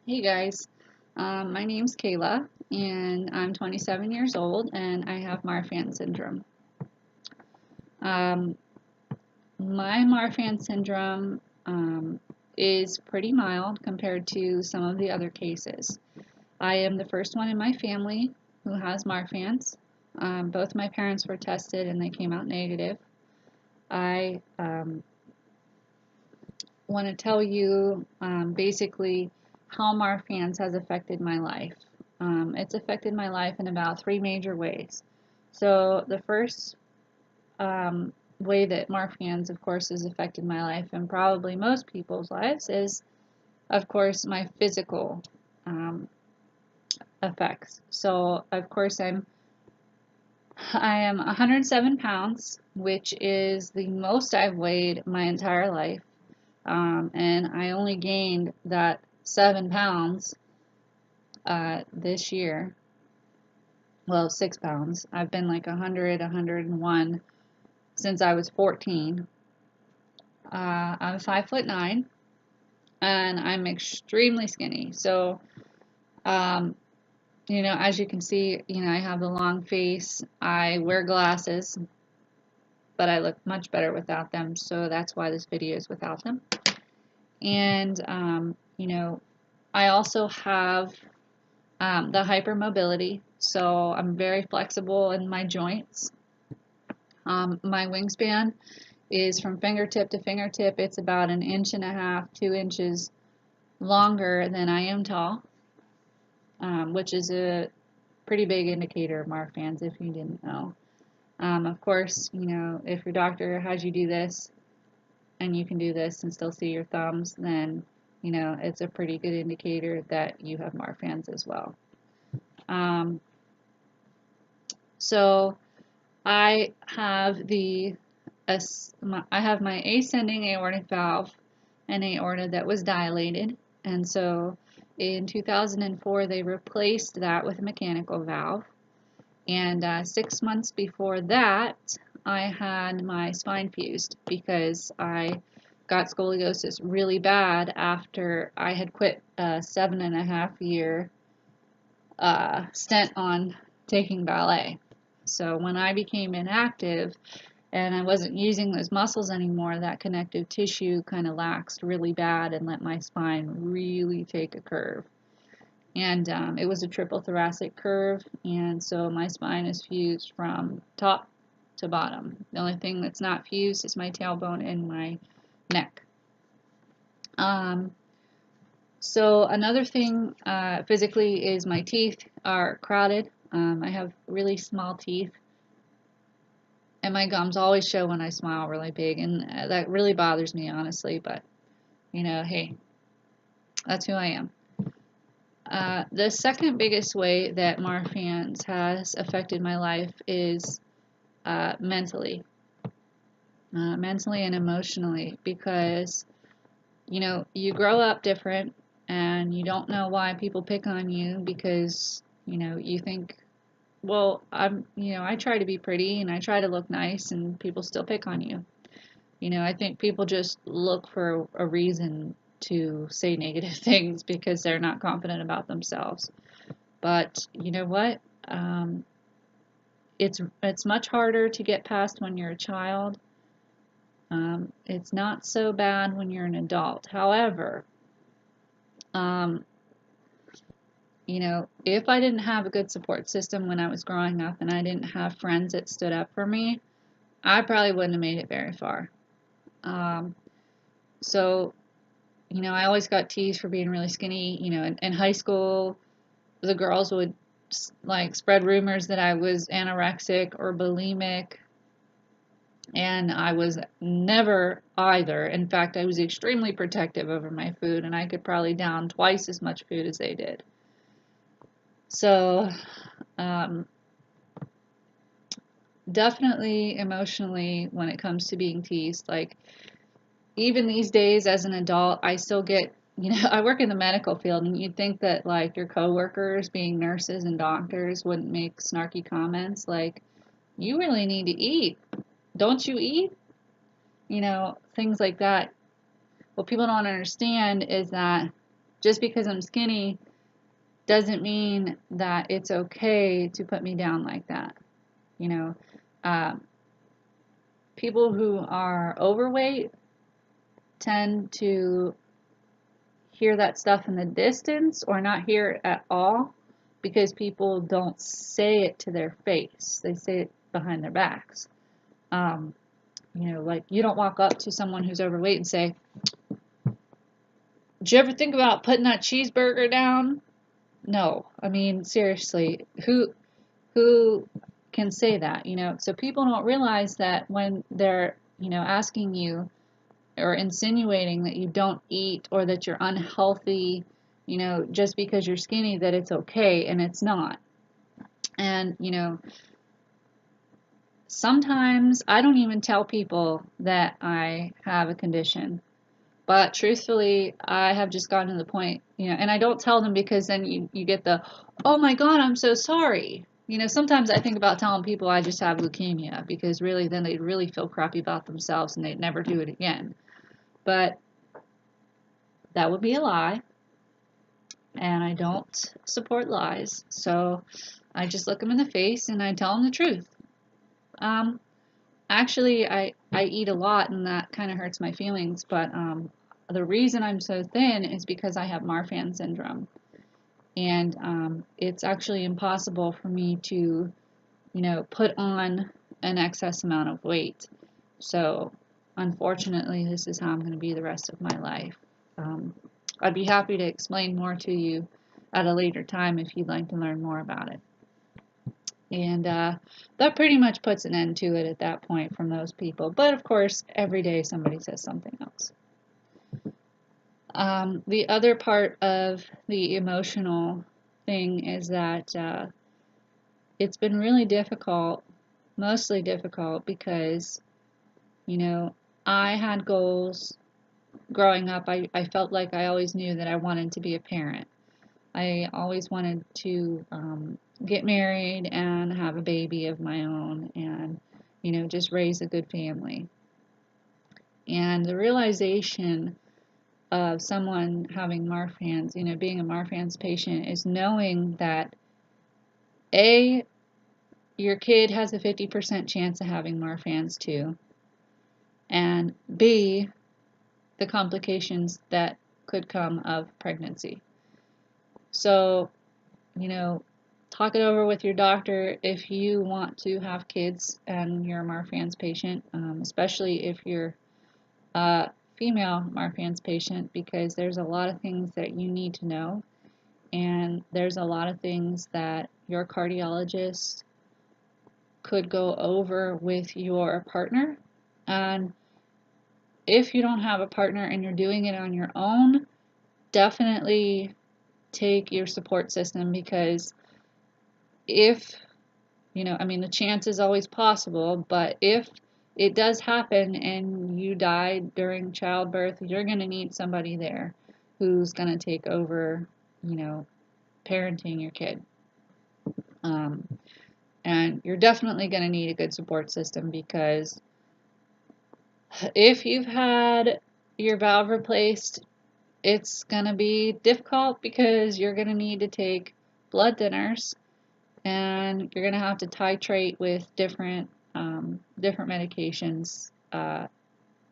Hey guys, my name's Kayla and I'm 27 years old and I have Marfan Syndrome. Um, my Marfan Syndrome is pretty mild compared to some of the other cases. I am the first one in my family who has Marfan's. Both my parents were tested and they came out negative. I want to tell you basically how Marfan's has affected my life. It's affected my life in about three major ways. So the first way that Marfan's, of course, has affected my life and probably most people's lives is, of course, my physical um, effects. So, of course, I am 107 pounds, which is the most I've weighed my entire life. And I only gained that 7 pounds this year. Well, 6 pounds. I've been like 100, 101 since I was 14. I'm 5'9", and I'm extremely skinny. So, as you can see, I have the long face. I wear glasses, but I look much better without them. So that's why this video is without them. And, I also have the hypermobility, so I'm very flexible in my joints. My wingspan is from fingertip to fingertip. It's about 1.5 to 2 inches longer than I am tall, which is a pretty big indicator of Marfan's if you didn't know. Of course, if your doctor has you do this and you can do this and still see your thumbs, then it's a pretty good indicator that you have Marfan's as well. So I have my ascending aortic valve and aorta that was dilated, and so in 2004 they replaced that with a mechanical valve. And 6 months before that, I had my spine fused because I got scoliosis really bad after I had quit a 7.5 year stint on taking ballet. So when I became inactive and I wasn't using those muscles anymore, that connective tissue kind of laxed really bad and let my spine really take a curve. And it was a triple thoracic curve, and so my spine is fused from top to bottom. The only thing that's not fused is my tailbone and my neck. So another thing physically is my teeth are crowded. I have really small teeth, and my gums always show when I smile really big, and that really bothers me, honestly, but hey, that's who I am. The second biggest way that Marfan's has affected my life is mentally and emotionally, because you grow up different and you don't know why people pick on you, because you think, well, I try to be pretty and I try to look nice and people still pick on you. I think people just look for a reason to say negative things because they're not confident about themselves. But you know what? It's much harder to get past when you're a child. It's not so bad when you're an adult. However, if I didn't have a good support system when I was growing up and I didn't have friends that stood up for me, I probably wouldn't have made it very far. So, I always got teased for being really skinny. In high school, the girls would like spread rumors that I was anorexic or bulimic, and I was never either. In fact, I was extremely protective over my food, and I could probably down twice as much food as they did. So, definitely emotionally when it comes to being teased, like even these days as an adult, I still get, I work in the medical field, and you'd think that like your coworkers being nurses and doctors wouldn't make snarky comments like, you really need to eat. Don't you eat? Things like that. What people don't understand is that just because I'm skinny doesn't mean that it's okay to put me down like that. You know, uh, people who are overweight tend to hear that stuff in the distance or not hear it at all because people don't say it to their face. They say it behind their backs. Like you don't walk up to someone who's overweight and say, "Did you ever think about putting that cheeseburger down?" No. I mean, seriously, who can say that, So people don't realize that when they're, asking you or insinuating that you don't eat or that you're unhealthy, just because you're skinny, that it's okay, and it's not. And, sometimes I don't even tell people that I have a condition. But truthfully, I have just gotten to the point, and I don't tell them because then you get the, oh my God, I'm so sorry. Sometimes I think about telling people I just have leukemia because really then they'd really feel crappy about themselves and they'd never do it again. But that would be a lie, and I don't support lies. So I just look them in the face and I tell them the truth. Actually, I eat a lot and that kind of hurts my feelings, but the reason I'm so thin is because I have Marfan Syndrome. And it's actually impossible for me to, put on an excess amount of weight. So, unfortunately, this is how I'm going to be the rest of my life. I'd be happy to explain more to you at a later time if you'd like to learn more about it. And that pretty much puts an end to it at that point from those people. But of course, every day somebody says something else. The other part of the emotional thing is that it's been really difficult, mostly difficult because, I had goals growing up. I felt like I always knew that I wanted to be a parent. I always wanted to get married and have a baby of my own and, just raise a good family. And the realization of someone having Marfan's, being a Marfan's patient is knowing that A, your kid has a 50% chance of having Marfan's too, and B, the complications that could come of pregnancy. So, talk it over with your doctor if you want to have kids and you're a Marfan's patient, especially if you're a female Marfan's patient, because there's a lot of things that you need to know, and there's a lot of things that your cardiologist could go over with your partner. And if you don't have a partner and you're doing it on your own, definitely take your support system, because if, the chance is always possible, but if it does happen and you die during childbirth, you're going to need somebody there who's going to take over, parenting your kid. And you're definitely going to need a good support system, because if you've had your valve replaced, it's going to be difficult because you're going to need to take blood thinners, and you're going to have to titrate with different medications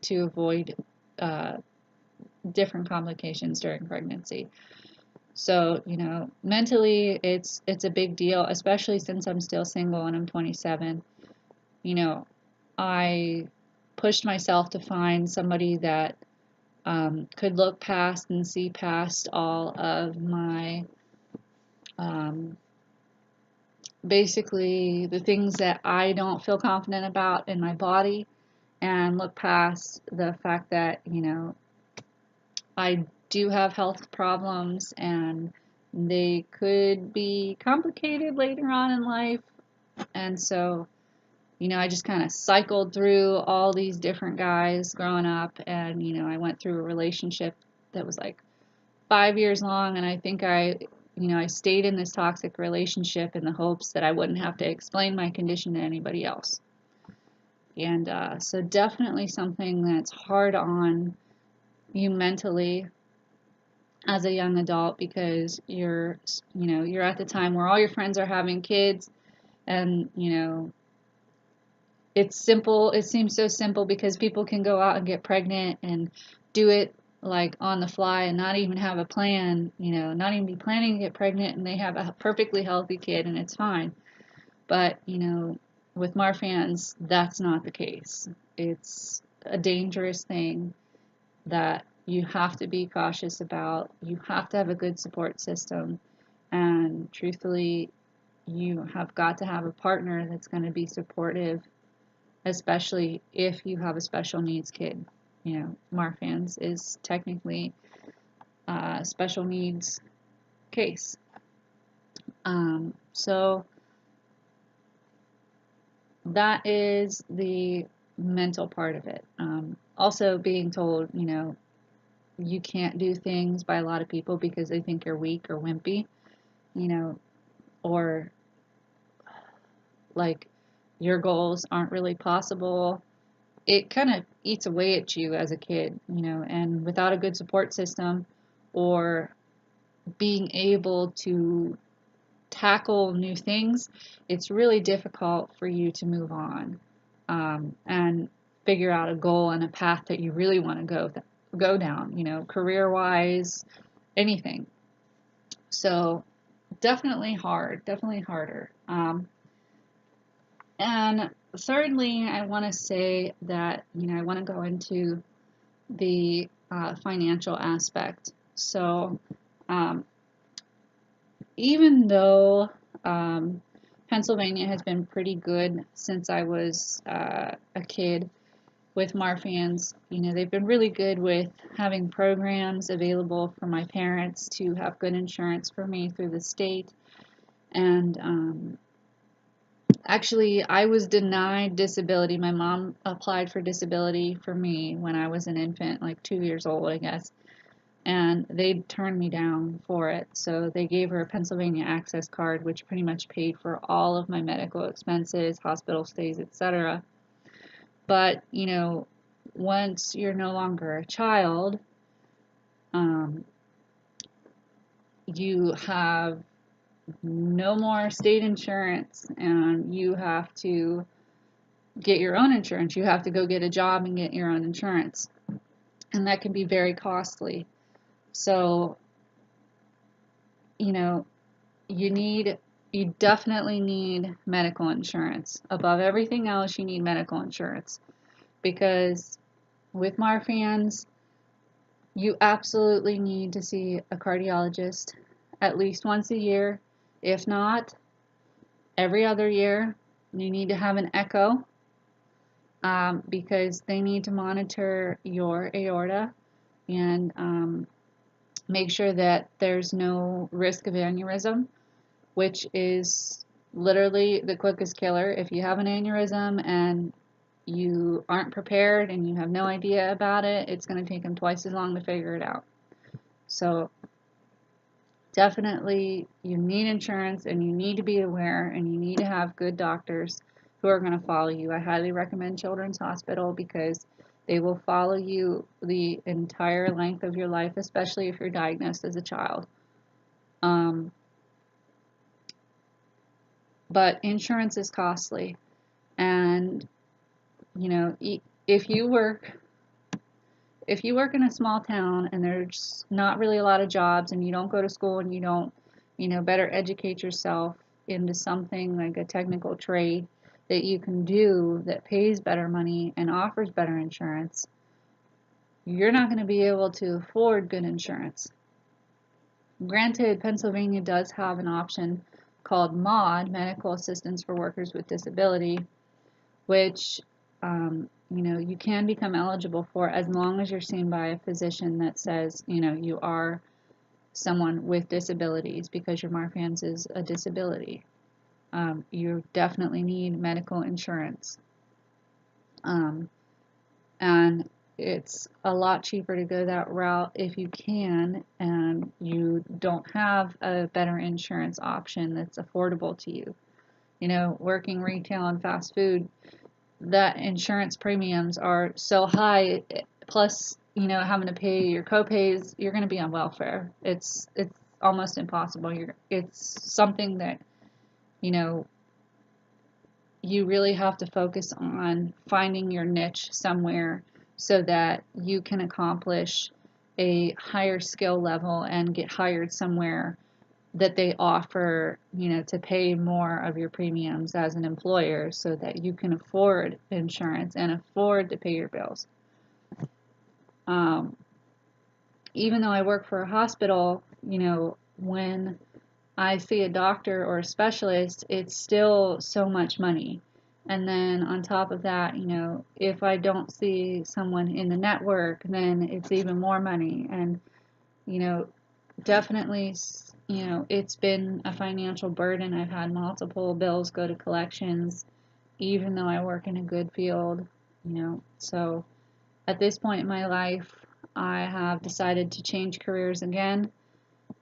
to avoid different complications during pregnancy. So, mentally it's a big deal, especially since I'm still single and I'm 27. I pushed myself to find somebody that could look past and see past all of my basically the things that I don't feel confident about in my body, and look past the fact that, I do have health problems and they could be complicated later on in life. And so, I just kind of cycled through all these different guys growing up, and, I went through a relationship that was like 5 years long, and I think I stayed in this toxic relationship in the hopes that I wouldn't have to explain my condition to anybody else. And so definitely something that's hard on you mentally. as a young adult because you're at the time where all your friends are having kids, and it's simple. It seems so simple because people can go out and get pregnant and do it like on the fly and not even have a plan, not even be planning to get pregnant, and they have a perfectly healthy kid and it's fine. But, with Marfans, that's not the case. It's a dangerous thing that you have to be cautious about. You have to have a good support system. And truthfully, you have got to have a partner that's going to be supportive, especially if you have a special needs kid. Marfan's is technically a special needs case. So that is the mental part of it. Also being told, you can't do things by a lot of people because they think you're weak or wimpy, or like your goals aren't really possible. It kind of eats away at you as a kid, and without a good support system or being able to tackle new things, it's really difficult for you to move on, and figure out a goal and a path that you really want to go down, career wise, anything. So definitely hard, definitely harder. And thirdly, I want to say that I want to go into the financial aspect. So um, even though Pennsylvania has been pretty good since I was a kid with Marfans, they've been really good with having programs available for my parents to have good insurance for me through the state. And actually, I was denied disability. My mom applied for disability for me when I was an infant, like 2 years old, I guess. And they turned me down for it. So they gave her a Pennsylvania Access card, which pretty much paid for all of my medical expenses, hospital stays, etc. But, once you're no longer a child, you have no more state insurance and you have to get your own insurance. You have to go get a job and get your own insurance. And that can be very costly. So, you definitely need medical insurance. Above everything else, you need medical insurance. Because with Marfans, you absolutely need to see a cardiologist at least once a year. If not, every other year. You need to have an echo, because they need to monitor your aorta and make sure that there's no risk of aneurysm, which is literally the quickest killer. If you have an aneurysm and you aren't prepared and you have no idea about it, it's going to take them twice as long to figure it out. So definitely you need insurance and you need to be aware and you need to have good doctors who are going to follow you. I highly recommend Children's Hospital because they will follow you the entire length of your life, especially if you're diagnosed as a child. But insurance is costly, and if you work in a small town and there's not really a lot of jobs and you don't go to school and you don't better educate yourself into something like a technical trade that you can do that pays better money and offers better insurance, you're not going to be able to afford good insurance. Granted, Pennsylvania does have an option called MAWD, Medical Assistance for Workers with Disability, which you can become eligible for as long as you're seen by a physician that says you are someone with disabilities, because your Marfan's is a disability. You definitely need medical insurance, and it's a lot cheaper to go that route if you can and you don't have a better insurance option that's affordable to you. Working retail and fast food, that insurance premiums are so high, plus having to pay your copays, you're going to be on welfare. It's almost impossible. It's something that, you know, you really have to focus on finding your niche somewhere so that you can accomplish a higher skill level and get hired somewhere that they offer, to pay more of your premiums as an employer so that you can afford insurance and afford to pay your bills. Even though I work for a hospital, when I see a doctor or a specialist, it's still so much money. And then on top of that, if I don't see someone in the network, then it's even more money. And, definitely, it's been a financial burden. I've had multiple bills go to collections, even though I work in a good field, So at this point in my life, I have decided to change careers again.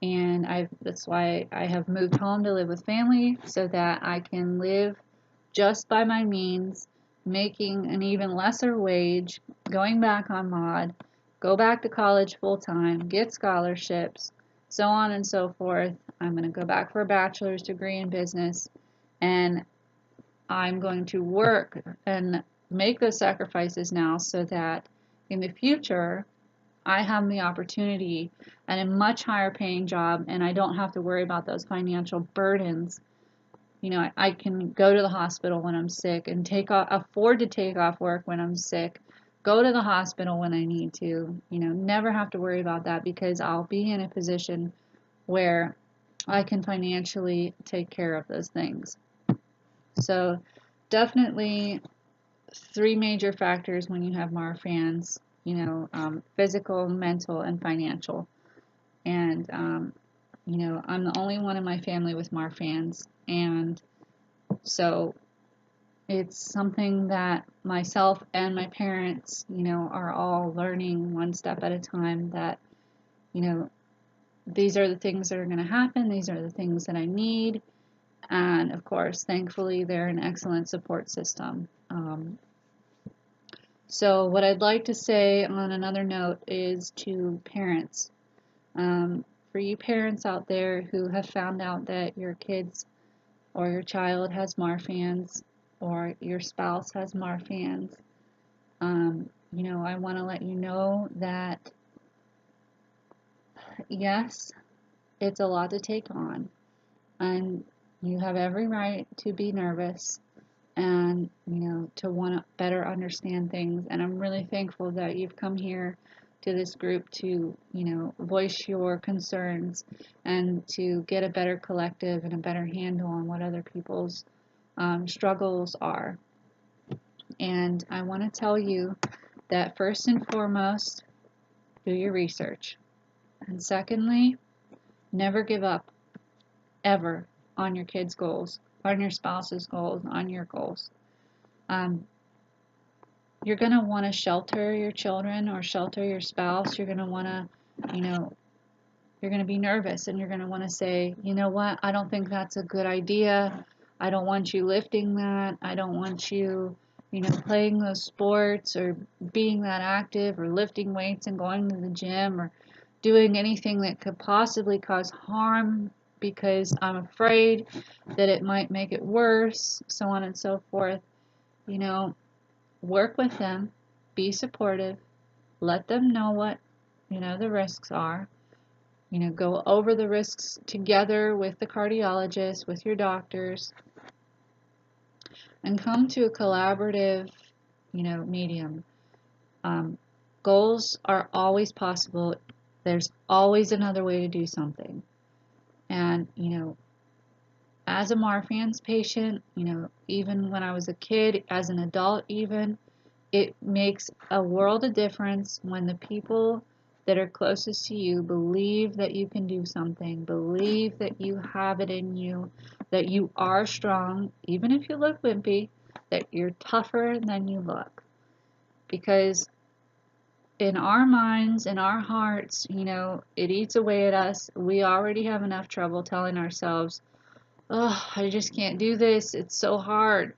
And that's why I have moved home to live with family so that I can live just by my means, making an even lesser wage, going back on mod, go back to college full time, get scholarships, so on and so forth. I'm going to go back for a bachelor's degree in business, and I'm going to work and make those sacrifices now so that in the future I have the opportunity at a much higher paying job, and I don't have to worry about those financial burdens. I can go to the hospital when I'm sick and afford to take off work when I'm sick, go to the hospital when I need to, never have to worry about that because I'll be in a position where I can financially take care of those things. So definitely 3 major factors when you have Marfans, physical, mental, and financial. And, I'm the only one in my family with Marfans. And so it's something that myself and my parents, are all learning one step at a time that, these are the things that are going to happen. These are the things that I need. And of course, thankfully, they're an excellent support system. So what I'd like to say on another note is to parents. For you parents out there who have found out that your kids or your child has Marfans or your spouse has Marfans, I want to let you know that yes, it's a lot to take on, and you have every right to be nervous and to want to better understand things. And I'm really thankful that you've come here to this group to voice your concerns and to get a better collective and a better handle on what other people's struggles are. And I want to tell you that first and foremost, do your research, and secondly, never give up ever on your kids' goals, on your spouse's goals, on your goals. You're going to want to shelter your children or shelter your spouse. You're going to want to, you're going to be nervous, and you're going to want to say, you know what, I don't think that's a good idea. I don't want you lifting that. I don't want you, playing those sports or being that active or lifting weights and going to the gym or doing anything that could possibly cause harm because I'm afraid that it might make it worse, so on and so forth. Work with them, be supportive, let them know what, the risks are. Go over the risks together with the cardiologist, with your doctors, and come to a collaborative, medium. Goals are always possible. There's always another way to do something. And, as a Marfan's patient, even when I was a kid, as an adult even, it makes a world of difference when the people that are closest to you believe that you can do something, believe that you have it in you, that you are strong, even if you look wimpy, that you're tougher than you look. Because in our minds, in our hearts, it eats away at us. We already have enough trouble telling ourselves, oh, I just can't do this. It's so hard.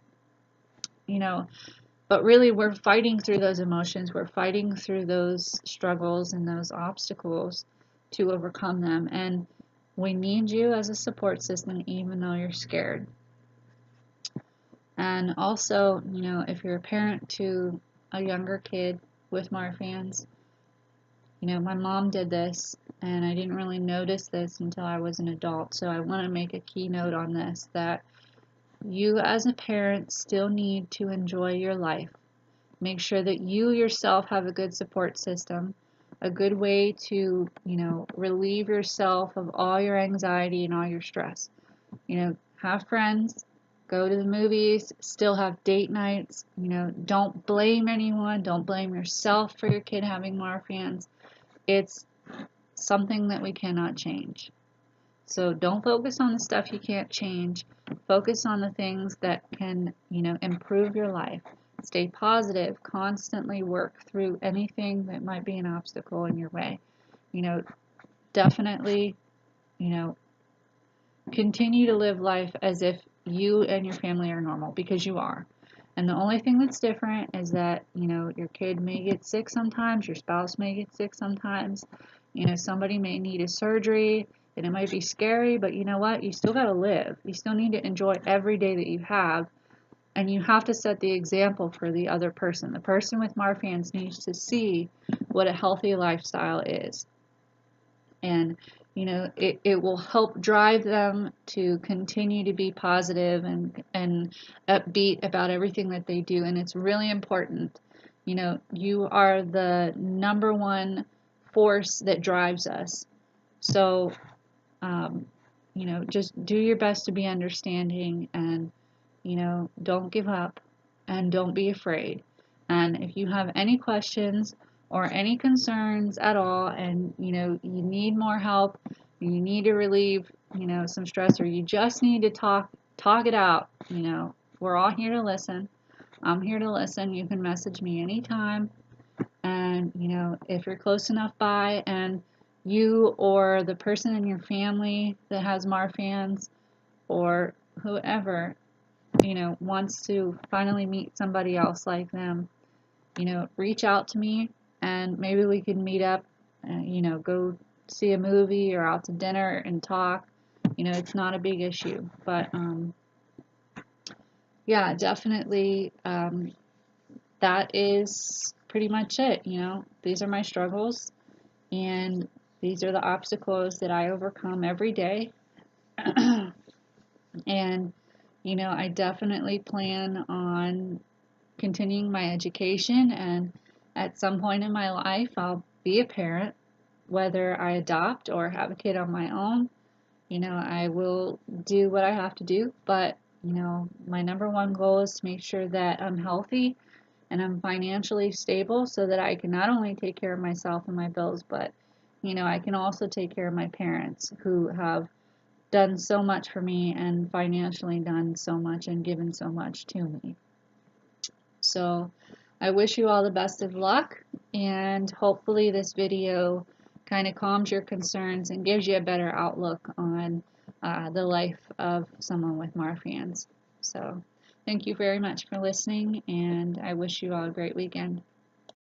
But really, we're fighting through those emotions. We're fighting through those struggles and those obstacles to overcome them. And we need you as a support system, even though you're scared. And also, you know, if you're a parent to a younger kid with Marfan's, you know, my mom did this, and I didn't really notice this until I was an adult. So I want to make a key note on this, that you as a parent still need to enjoy your life. Make sure that you yourself have a good support system, a good way to, you know, relieve yourself of all your anxiety and all your stress. You know, have friends, go to the movies, still have date nights. You know, don't blame anyone. Don't blame yourself for your kid having Marfan's. It's something that we cannot change. So don't focus on the stuff you can't change. Focus on the things that can, you know, improve your life. Stay positive. Constantly work through anything that might be an obstacle in your way. You know, definitely, you know, continue to live life as if you and your family are normal, because you are. And the only thing that's different is that, you know, your kid may get sick sometimes, your spouse may get sick sometimes, you know, somebody may need a surgery, and it might be scary, but you know what? You still got to live. You still need to enjoy every day that you have, and you have to set the example for the other person. The person with Marfan's needs to see what a healthy lifestyle is. And you know, it will help drive them to continue to be positive and upbeat about everything that they do. And it's really important. You know, you are the number one force that drives us. So you know, just do your best to be understanding, and you know, don't give up, and don't be afraid. And if you have any questions or any concerns at all, and you know, you need more help, you need to relieve, you know, some stress, or you just need to talk it out, you know, we're all here to listen. I'm here to listen. You can message me anytime. And you know, if you're close enough by, and you or the person in your family that has Marfan's, or whoever, you know, wants to finally meet somebody else like them, you know, reach out to me, and maybe we can meet up and, you know, go see a movie or out to dinner and talk. You know, it's not a big issue. But yeah, definitely, that is pretty much it. You know, these are my struggles, and these are the obstacles that I overcome every day. And you know, I definitely plan on continuing my education, and at some point in my life I'll be a parent, whether I adopt or have a kid on my own. You know, I will do what I have to do, but you know, my number one goal is to make sure that I'm healthy and I'm financially stable, so that I can not only take care of myself and my bills, but you know, I can also take care of my parents, who have done so much for me and financially done so much and given so much to me. So I wish you all the best of luck, and hopefully this video kind of calms your concerns and gives you a better outlook on the life of someone with Marfan's. So thank you very much for listening, and I wish you all a great weekend.